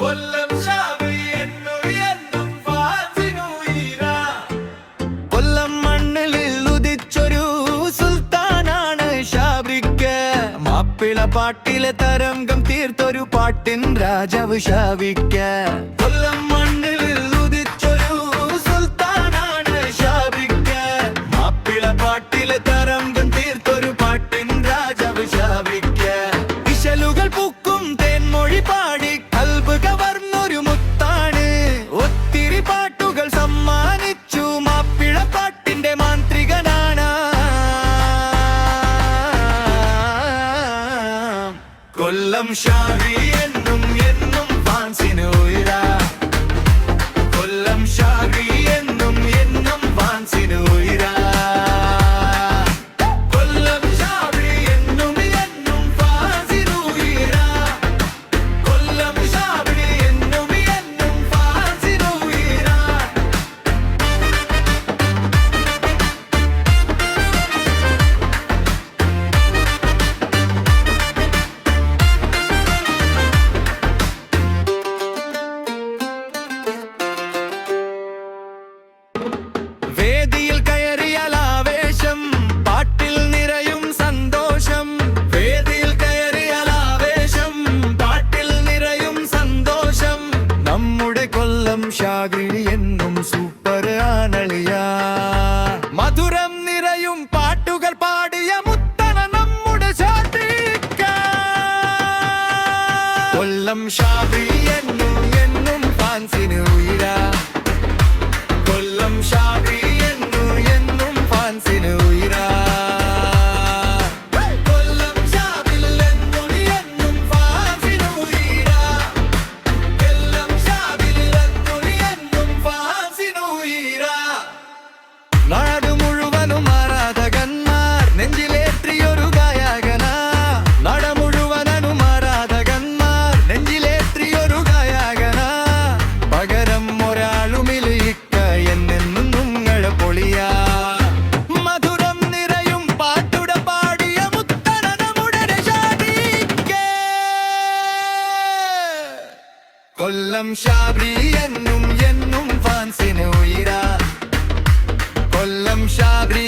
കൊല്ലം ഷാബി എന്നും ഫാസിനുയിരാ. കൊല്ലം മണ്ണിൽ ഉദിച്ചൊരു സുൽത്താനാണ് ഷാബിക്ക്. മാപ്പിള പാട്ടിലെ തരംഗം തീർത്തൊരു പാട്ടിൻ രാജാവ് ഷാബിക്ക്. കൊല്ലം മണ്ണിൽ ഉദിച്ചൊരു സുൽത്താനാണ് ഷാബിക്ക്. മാപ്പിള പാട്ടിലെ തരംഗം തീർത്തൊരു പാട്ടിൻ രാജാവ് ഷാബിക്ക്. ഇശലുകൾ പൂക്കും തേൻമൊഴി പാടി കൽബ് കവർന്നൊരു മുത്താണ്. ഒത്തിരി പാട്ടുകൾ സമ്മാനിച്ചു മാപ്പിള പാട്ടിന്റെ മാന്ത്രികനാണ്. കൊല്ലം ഷാബി എന്നും ഫാൻസിനുയിരാ. കൊല്ലം ഷാബി എന്നും ഫാൻസിനുയിരാ. കൊല്ലം ഷാബി എന്നും ഫാൻസിനുയിരാ. കൊല്ലം ഷാബി എന്നും ഫാൻസിനുയിരാ. വേദിയിൽ കയറിയാൽ ആവേശം, പാട്ടിൽ നിറയും സന്തോഷം. വേദിയിൽ കയറിയാൽ ആവേശം, പാട്ടിൽ നിറയും സന്തോഷം. നമ്മുടെ കൊല്ലം ഷാബി എന്നും സൂപ്പർ ആണളിയ. മധുരം നിറയും പാട്ടുകൾ പാടിയ മുത്തണ നമ്മുടെ ഷാബിക്ക. കൊല്ലം ഷാബി എന്നും ഫാൻസിനുയിരാ. കൊല്ലം ഷാബി എന്നും ഫാൻസിനുയിരാ. കൊല്ലം ഷാബി എന്നും ഫാൻസിനുയിരാ. കൊല്ലം ഷാബി എന്നും ഫാൻസിനുയിരാ. നാട് മുഴുവനും ആരാധകന്മാർ നെഞ്ചിലേற்றிയൊരു ഗായകനാ. നാട് മുഴുവനും ആരാധകന്മാർ നെഞ്ചിലേற்றிയൊരു ഗായകനാ. പകരം ഒരാളുമില്ല എന്നെന്നും നിങ്ങളെ പൊളിയാ. മധുരം നിറയും പാട്ടുട പാടിയ മുത്തണ നമ്മുടെ ഷാബിക്ക്. കൊല്ലം ഷാബി എന്നും ഫാൻസിനുയിരാ. കൊല്ലം ഷാബി